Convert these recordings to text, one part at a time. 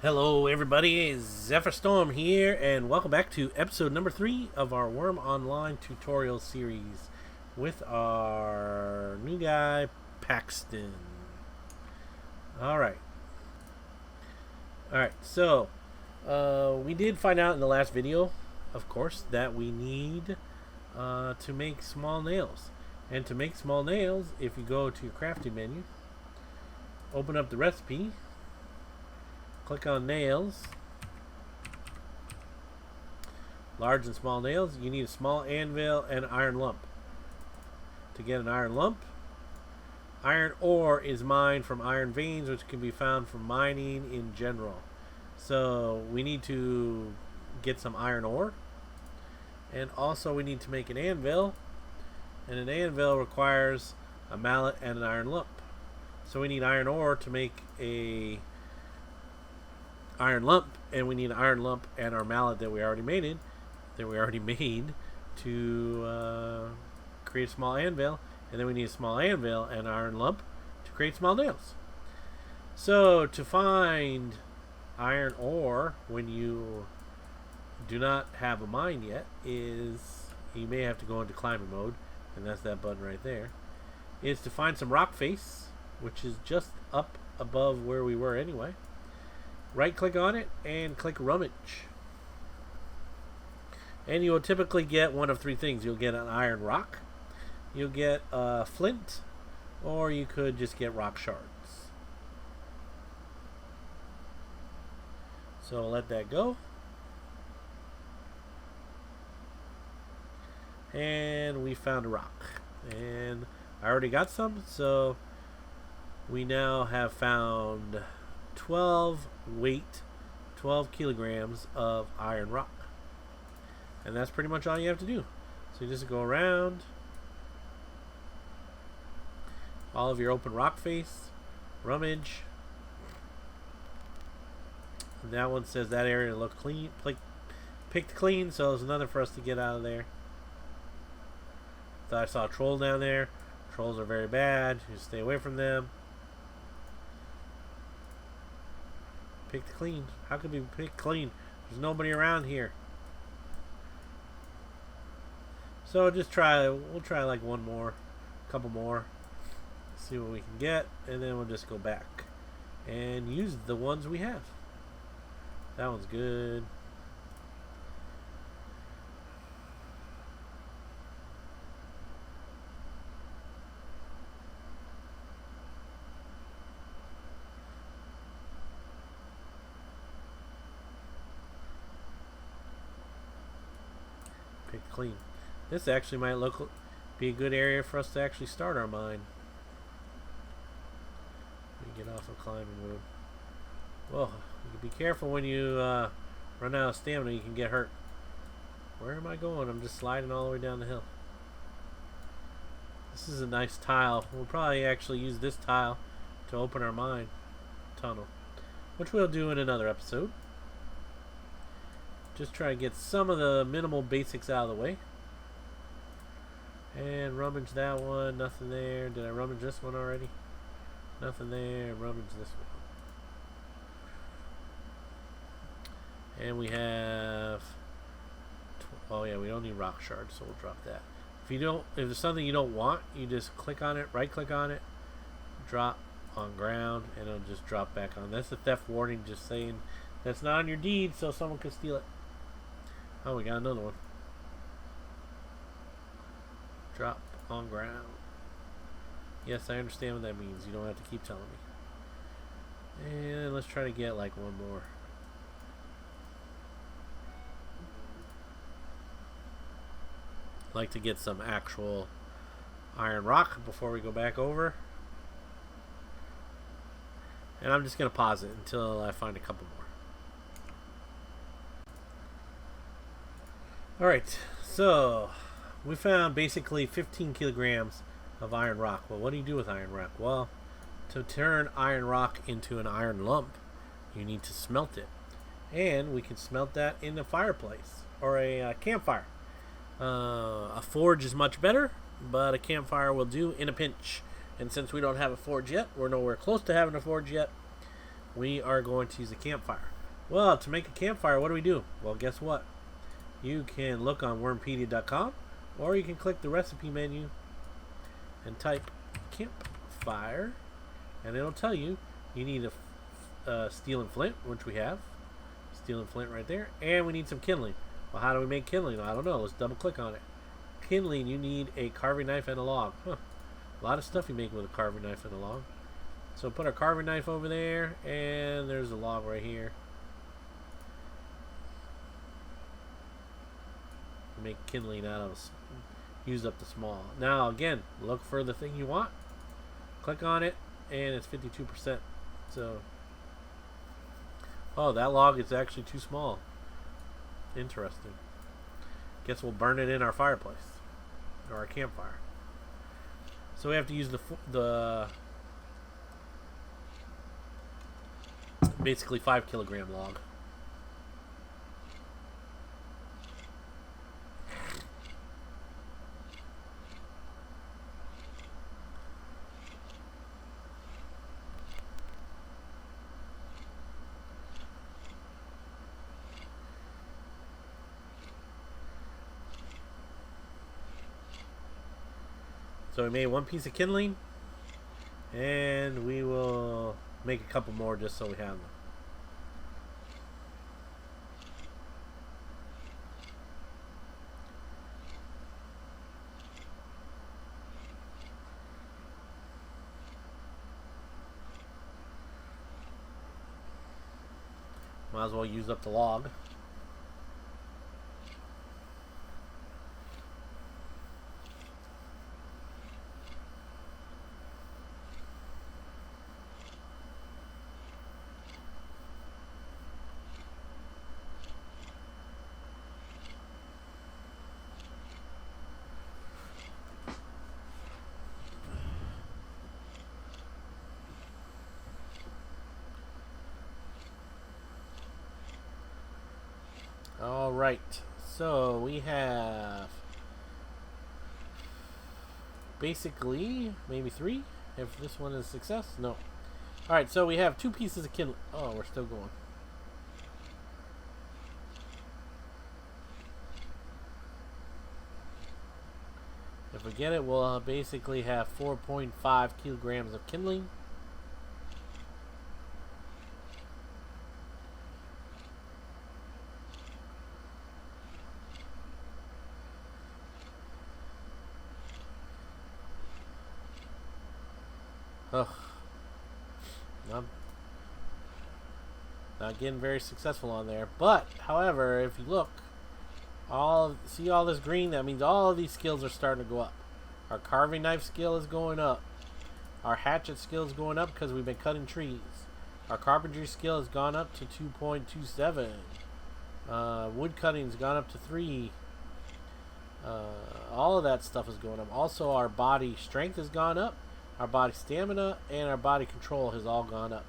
Hello everybody, Zephyr Storm here, and welcome back to episode number 3 of our Wurm Online tutorial series with our new guy, Paxton. Alright, so we did find out in the last video, of course, that we need to make small nails. And to make small nails, if you go to your crafting menu, open up the recipe, click on nails, large and small nails. You need a small anvil and iron lump. To get an iron lump, iron ore is mined from iron veins, which can be found from mining in general. So we need to get some iron ore, and also we need to make an anvil, and an anvil requires a mallet and an iron lump. So we need iron ore to make a iron lump, and we need an iron lump and our mallet that we already made to create a small anvil, and then we need a small anvil and iron lump to create small nails. So to find iron ore when you do not have a mine yet is you may have to go into climbing mode, and that's that button right there. Is to find some rock face, which is just up above where we were anyway. Right click on it and click rummage, and you will typically get one of three things. You'll get an iron rock, you'll get a flint, or you could just get rock shards. So let that go, and we found a rock, and I already got some, so we now have found 12 kilograms of iron rock, and that's pretty much all you have to do. So you just go around all of your open rock face, rummage, and that one says that area looked clean, picked clean, so there's nothing for us to get out of there. Thought I saw a troll down there. Trolls are very bad, you stay away from them. Picked clean. How could we pick clean? There's nobody around here. So just we'll try like one more, couple more, see what we can get, and then we'll just go back and use the ones we have. That one's good. Picked clean. This actually might be a good area for us to actually start our mine. We get off of climbing mode. Well, you can be careful when you run out of stamina. You can get hurt. Where am I going? I'm just sliding all the way down the hill. This is a nice tile. We'll probably actually use this tile to open our mine tunnel, which we'll do in another episode. Just try to get some of the minimal basics out of the way. And rummage that one. Nothing there. Did I rummage this one already? Nothing there. Rummage this one. And we have... oh yeah, we don't need rock shards, so we'll drop that. If there's something you don't want, you just click on it, right click on it, drop on ground, and it'll just drop back on. That's a theft warning, just saying that's not on your deed, so someone could steal it. Oh, we got another one. Drop on ground. Yes, I understand what that means. You don't have to keep telling me. And let's try to get like one more. I'd like to get some actual iron rock before we go back over. And I'm just going to pause it until I find a couple more. Alright, so we found basically 15 kilograms of iron rock. Well, what do you do with iron rock? Well, to turn iron rock into an iron lump, you need to smelt it. And we can smelt that in a fireplace or a campfire. A forge is much better, but a campfire will do in a pinch. And since we don't have a forge yet, we're nowhere close to having a forge yet, we are going to use a campfire. Well, to make a campfire, what do we do? Well, guess what? You can look on wurmpedia.com, or you can click the recipe menu and type campfire, and it'll tell you need a steel and flint, which we have. Steel and flint right there. And we need some kindling. Well, how do we make kindling? I don't know. Let's double click on it. Kindling, you need a carving knife and a log. Huh. A lot of stuff you make with a carving knife and a log. So put our carving knife over there, and there's a log right here. Make kindling out of, use up the small. Now again, look for the thing you want. Click on it, and it's 52%. So, oh, that log is actually too small. Interesting. Guess we'll burn it in our fireplace or our campfire. So we have to use the basically 5 kilogram log. So we made 1 piece of kindling, and we will make a couple more just so we have them. Might as well use up the log. Alright, so we have basically maybe 3 if this one is a success. No. Alright, so we have 2 pieces of kindling. Oh, we're still going. If we get it, we'll basically have 4.5 kilograms of kindling. Ugh. Not getting very successful on there. But, however, if you look, see all this green? That means all of these skills are starting to go up. Our carving knife skill is going up. Our hatchet skill is going up because we've been cutting trees. Our carpentry skill has gone up to 2.27. Wood cutting's gone up to 3. All of that stuff is going up. Also, our body strength has gone up. Our body stamina and our body control has all gone up.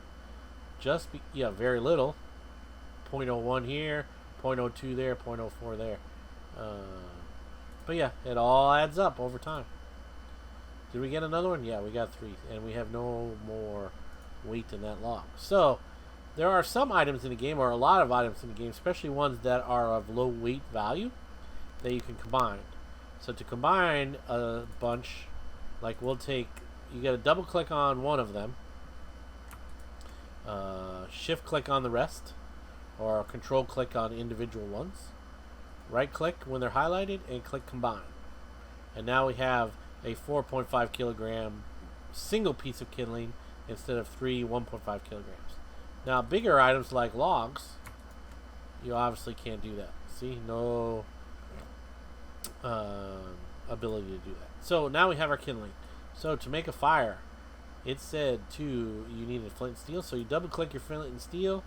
Very little. 0.01 here, 0.02 there, 0.04 there. But yeah, it all adds up over time. Did we get another one? Yeah, we got 3. And we have no more weight in that log. So, there are some items in the game, or a lot of items in the game, especially ones that are of low weight value, that you can combine. So to combine a bunch, like we'll take... You got to double click on one of them, shift click on the rest, or control click on individual ones, right click when they're highlighted, and click combine. And now we have a 4.5 kilogram single piece of kindling instead of 3 1.5 kilograms. Now bigger items like logs, you obviously can't do that. See, no ability to do that. So now we have our kindling. So to make a fire, it said you needed flint and steel. So you double click your flint and steel,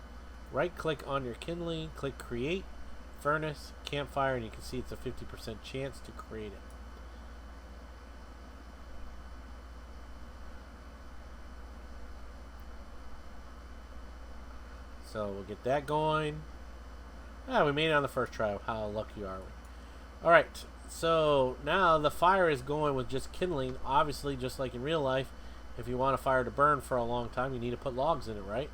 right click on your kindling, click create, furnace, campfire, and you can see it's a 50% chance to create it. So we'll get that going. We made it on the first try. How lucky are we? Alright, so now the fire is going with just kindling. Obviously, just like in real life, if you want a fire to burn for a long time, you need to put logs in it, right?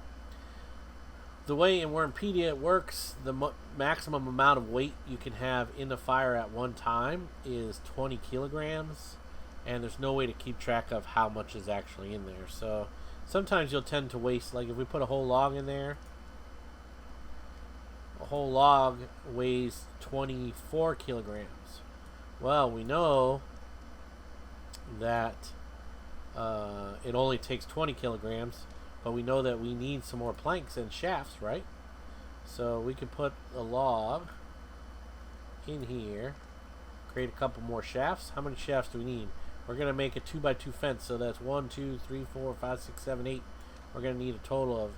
The way in Wurmpedia it works, the maximum amount of weight you can have in the fire at one time is 20 kilograms, and there's no way to keep track of how much is actually in there. So sometimes you'll tend to waste, like if we put a whole log in there, a whole log weighs 24 kilograms. Well, we know that it only takes 20 kilograms, but we know that we need some more planks and shafts, right? So we can put a log in here, create a couple more shafts. How many shafts do we need? We're going to make a 2x2 fence, so that's 1, 2, 3, 4, 5, 6, 7, 8. We're going to need a total of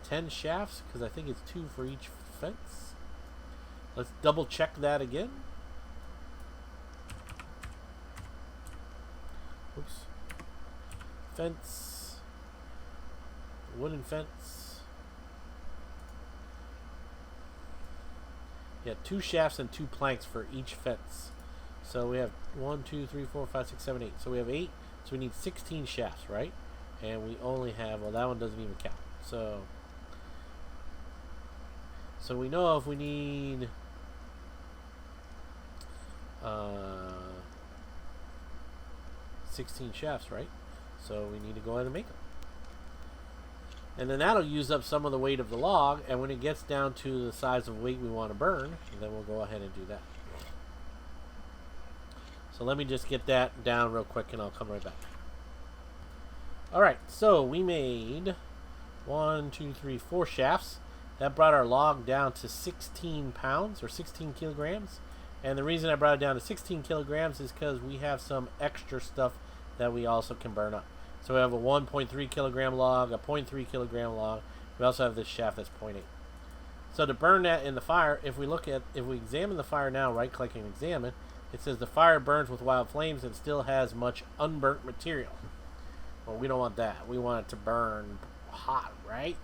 10 shafts, because I think it's 2 for each fence. Let's double check that again. Oops. Fence. Wooden fence. Yeah, 2 shafts and 2 planks for each fence. So we have 1, 2, 3, 4, 5, 6, 7, 8. So we have 8. So we need 16 shafts, right? And we only have, well, that one doesn't even count. So we know if we need 16 shafts, right? So we need to go ahead and make them. And then that'll use up some of the weight of the log, and when it gets down to the size of weight we want to burn, then we'll go ahead and do that. So let me just get that down real quick and I'll come right back. Alright, so we made 1, 2, 3, 4 shafts. That brought our log down to 16 pounds or 16 kilograms. And the reason I brought it down to 16 kilograms is because we have some extra stuff that we also can burn up. So we have a 1.3 kilogram log, a 0.3 kilogram log. We also have this shaft that's 0.8. So to burn that in the fire, if we examine the fire now, right click and examine, it says the fire burns with wild flames and still has much unburnt material. Well, we don't want that. We want it to burn hot, right?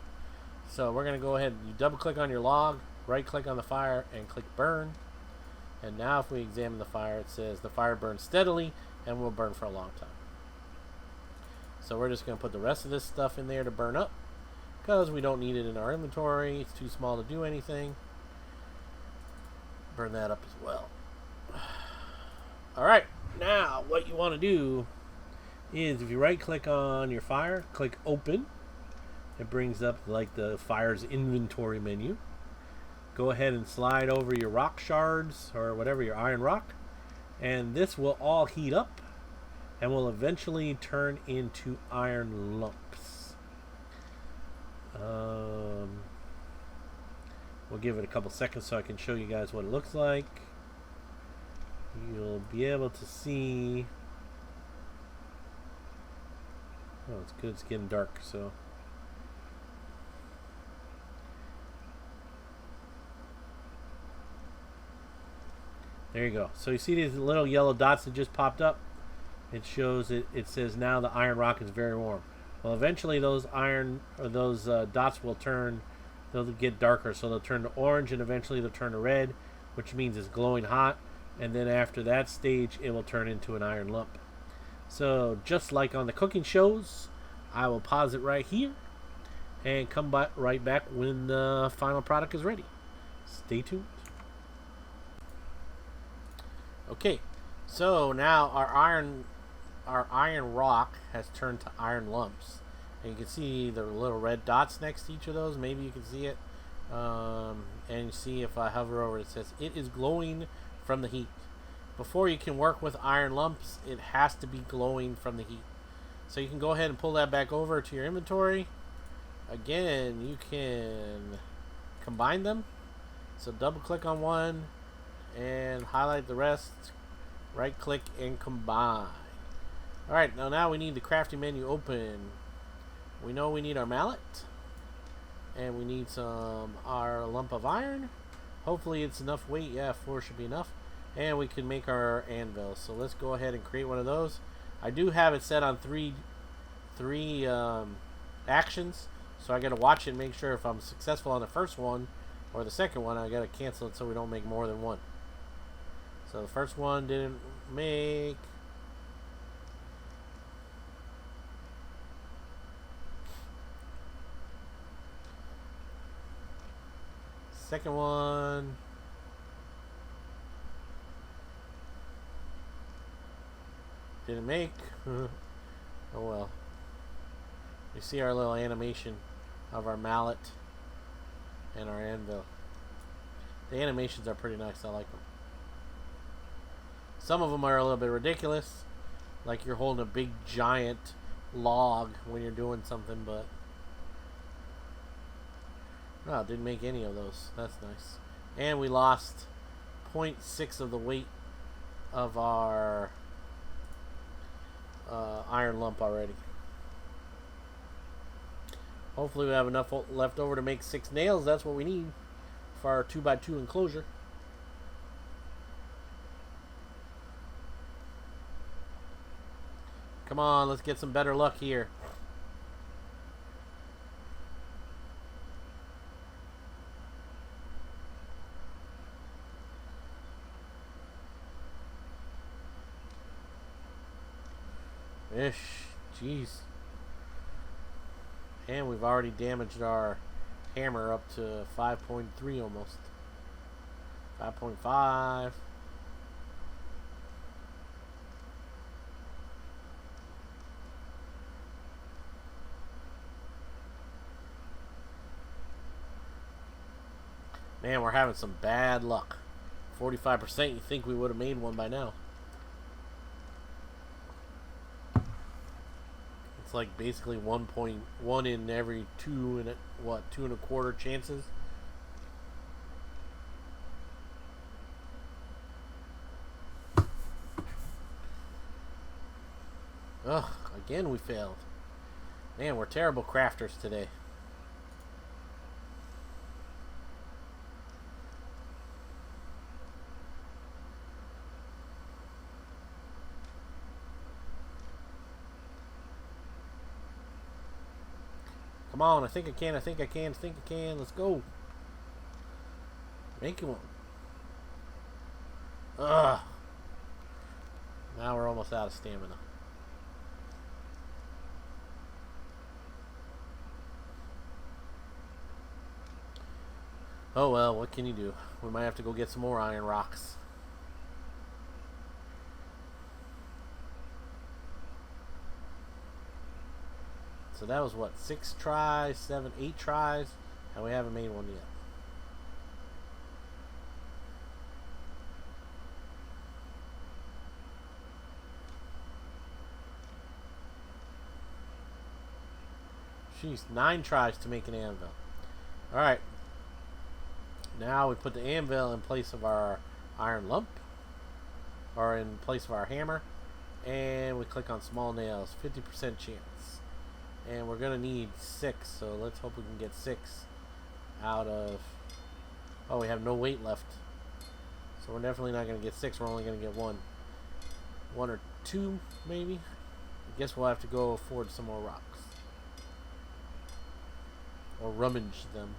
So we're going to go ahead and you double click on your log, right click on the fire and click burn. And now if we examine the fire, it says the fire burns steadily and will burn for a long time. So we're just going to put the rest of this stuff in there to burn up because we don't need it in our inventory. It's too small to do anything. Burn that up as well. Alright, now what you want to do is if you right click on your fire, click open. It brings up like the fire's inventory menu. Go ahead and slide over your rock shards or whatever, your iron rock, and this will all heat up and will eventually turn into iron lumps. We'll give it a couple seconds so I can show you guys what it looks like. You'll be able to see. Oh, it's good. It's getting dark, so. There you go. So you see these little yellow dots that just popped up? It shows it says now the iron rock is very warm. Well, eventually those dots will turn, they'll get darker, so they'll turn to orange and eventually they'll turn to red, which means it's glowing hot. And then after that stage, it will turn into an iron lump. So just like on the cooking shows, I will pause it right here and come right back when the final product is ready. Stay tuned. Okay, so now our iron rock has turned to iron lumps. And you can see the little red dots next to each of those. Maybe you can see it. And you see if I hover over it, it says it is glowing from the heat. Before you can work with iron lumps, it has to be glowing from the heat. So you can go ahead and pull that back over to your inventory. Again, you can combine them. So double click on one and highlight the rest. Right click and combine. Alright, now we need the crafting menu open. We know we need our mallet. And we need our lump of iron. Hopefully it's enough weight. Yeah, 4 should be enough. And we can make our anvil. So let's go ahead and create one of those. I do have it set on three actions. So I got to watch it and make sure if I'm successful on the first one or the second one, I got to cancel it so we don't make more than one. So the first one didn't make. Second one. Didn't make. Oh well. You see our little animation of our mallet and our anvil. The animations are pretty nice. I like them. Some of them are a little bit ridiculous, like you're holding a big giant log when you're doing something, but no, didn't make any of those. That's nice. And we lost 0.6 of the weight of our iron lump already. Hopefully we have enough left over to make 6 nails. That's what we need for our 2x2 enclosure. Come on, let's get some better luck here. Ish, jeez. And we've already damaged our hammer up to 5.3 almost. 5.5. Man, we're having some bad luck. 45%, you think we would have made one by now. It's like basically 1.1 in every 2 and what, 2 1/4 chances. Ugh, again we failed. Man, we're terrible crafters today. Come on, I think I can, I think I can, I think I can. Let's go. Make one. Ugh. Now we're almost out of stamina. Oh well, what can you do? We might have to go get some more iron rocks. So that was what, 6 tries, 7, 8 tries, and we haven't made one yet. Jeez, 9 tries to make an anvil. Alright. Now we put the anvil in place of our iron lump, or in place of our hammer, and we click on small nails, 50% chance. And we're going to need 6, so let's hope we can get 6 out of... Oh, we have no weight left. So we're definitely not going to get 6, we're only going to get 1. 1 or 2, maybe? I guess we'll have to go afford some more rocks. Or rummage them.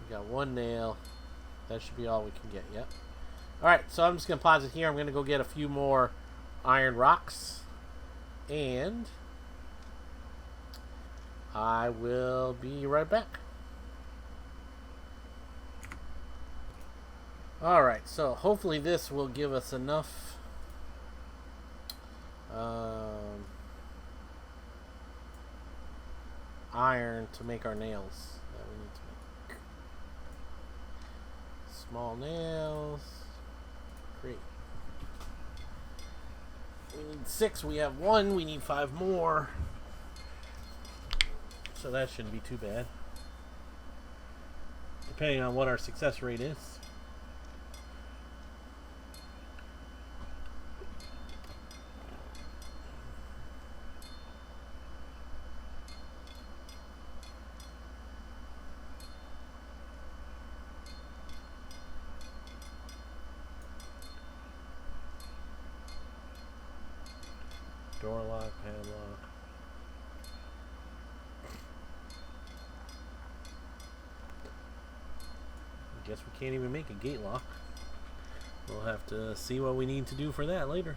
Got 1 nail. That should be all we can get. Yep. Alright, so I'm just going to pause it here. I'm going to go get a few more iron rocks. And I will be right back. Alright, so hopefully this will give us enough iron to make our nails that we need to make. Small nails. Great. We need 6. We have 1. We need 5 more. So that shouldn't be too bad. Depending on what our success rate is. Door lock, padlock. I guess we can't even make a gate lock. We'll have to see what we need to do for that later.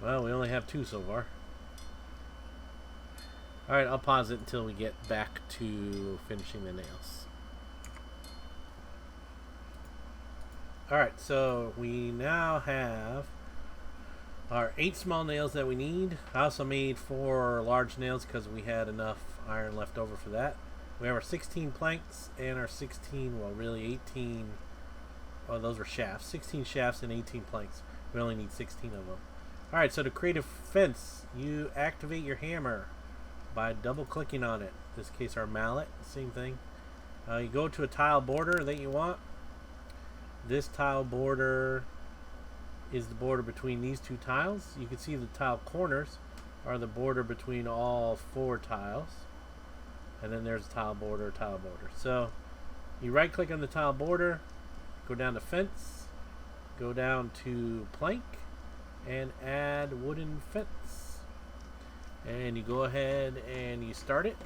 Well, we only have 2 so far. Alright, I'll pause it until we get back to finishing the nails. Alright, so we now have our 8 small nails that we need. I also made 4 large nails because we had enough iron left over for that. We have our 16 planks and our 16, well really 18, oh those were shafts. 16 shafts and 18 planks. We only need 16 of them. Alright, so to create a fence, you activate your hammer by double clicking on it. In this case our mallet, same thing. You go to a tile border that you want. This tile border is the border between these 2 tiles. You can see the tile corners are the border between all 4 tiles. And then there's tile border, tile border. So you right click on the tile border, go down to fence, go down to plank, and add wooden fence. And you go ahead and you start it.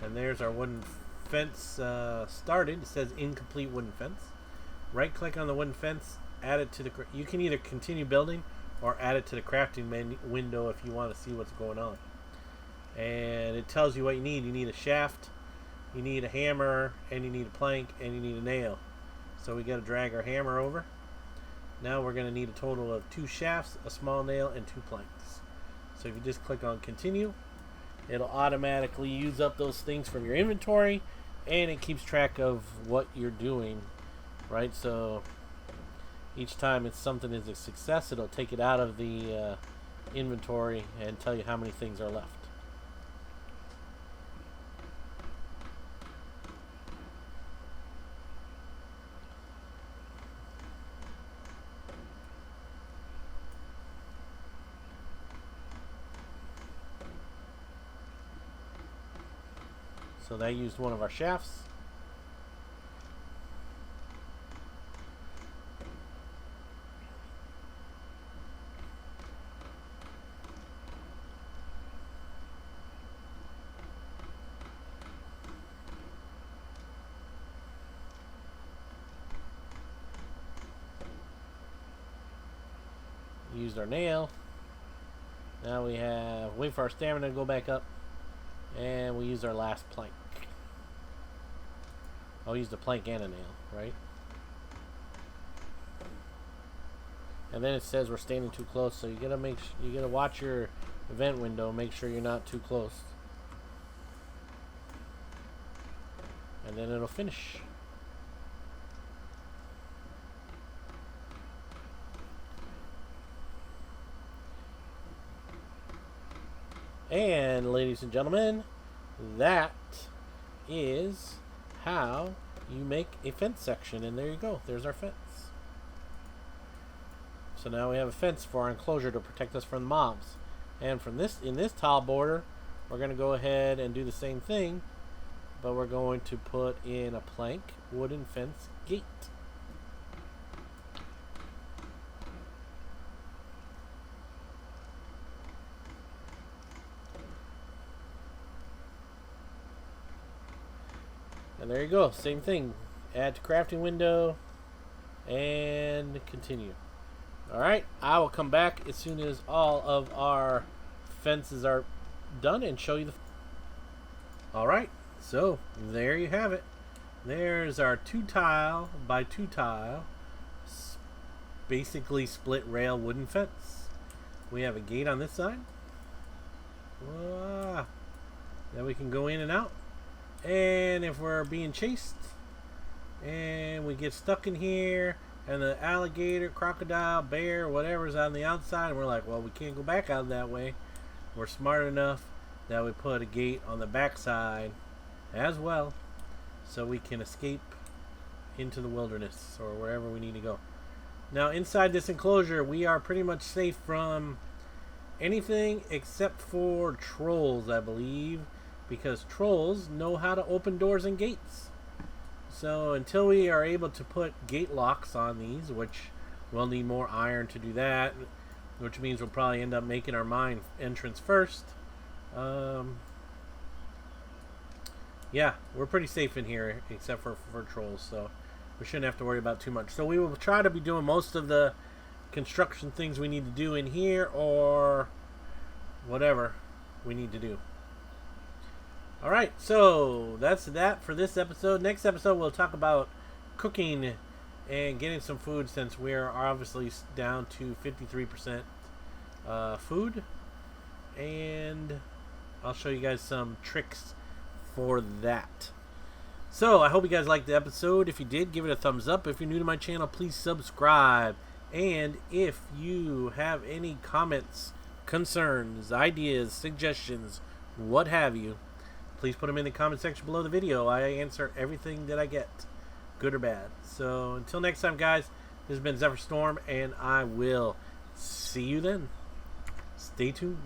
And there's our wooden fence started. It says incomplete wooden fence. Right click on the wooden fence, add it to the, you can either continue building or add it to the crafting window if you want to see what's going on. And it tells you what you need. You need a shaft, you need a hammer, and you need a plank, and you need a nail. So we got to drag our hammer over. Now we're going to need a total of 2 shafts, a small nail, and 2 planks. So if you just click on continue, it'll automatically use up those things from your inventory, and it keeps track of what you're doing, right? So each time it's something is a success, it'll take it out of the inventory and tell you how many things are left. So that used one of our shafts. Used our nail. Now we have wait for our stamina to go back up, and we use our last plank. I'll use the plank and a nail, right? And then it says we're standing too close, so you gotta watch your event window, make sure you're not too close, and then it'll finish. And ladies and gentlemen, that is how you make a fence section, and there you go, there's our fence. So now we have a fence for our enclosure to protect us from the mobs. And from this, in this tile border, we're going to go ahead and do the same thing, but we're going to put in a plank wooden fence gate. And there you go, same thing. Add to crafting window and continue. Alright, I will come back as soon as all of our fences are done and show you the... Alright, so there you have it. There's our 2 tile by 2 tile, basically split rail wooden fence. We have a gate on this side. Then we can go in and out. And if we're being chased and we get stuck in here and the alligator, crocodile, bear, whatever's on the outside, and we're like, well, we can't go back out that way, we're smart enough that we put a gate on the back side as well, so we can escape into the wilderness or wherever we need to go. Now inside this enclosure we are pretty much safe from anything except for trolls, I believe, because trolls know how to open doors and gates. So until we are able to put gate locks on these, which we'll need more iron to do that, which means we'll probably end up making our mine entrance first. Yeah, we're pretty safe in here, except for trolls, so we shouldn't have to worry about too much. So we will try to be doing most of the construction things we need to do in here, or whatever we need to do. Alright, so that's that for this episode. Next episode, we'll talk about cooking and getting some food, since we're obviously down to 53% food. And I'll show you guys some tricks for that. So I hope you guys liked the episode. If you did, give it a thumbs up. If you're new to my channel, please subscribe. And if you have any comments, concerns, ideas, suggestions, what have you, please put them in the comment section below the video. I answer everything that I get, good or bad. So until next time, guys, this has been Zephyr Storm, and I will see you then. Stay tuned.